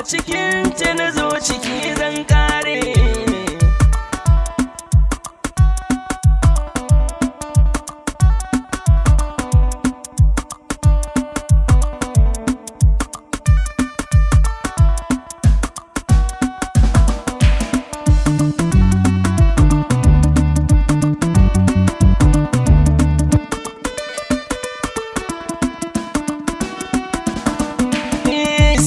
cikin ta na zo ciki zan kare.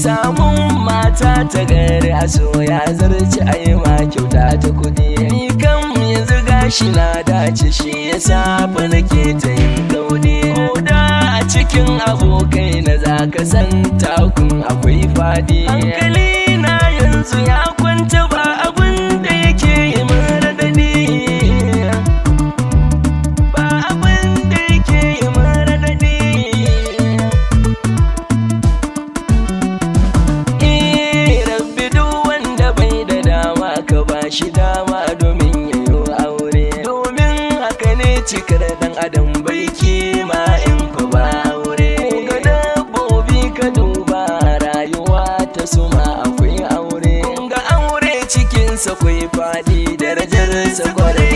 Samun mata ta gari a so ya zarci a yi ma kyauta ta kudi. Ni kam yanzu gashi na dace, shi ya safa nake ta yin gauni. Koda a cikin abokai na za ka san takun akwai fadi. Hankali na yanzu ya kwanta ba abin da yake yi min radadi. Ba abin da yake yi min radadi. Shi dama domin yayo aure, domin haka ne cikar dan adam bai kima in fa ba aure. Ga dabbobi ka duba rayuwa ta suma akwai aure, ga aure cikinsa kwai fadi darajarsa kwarai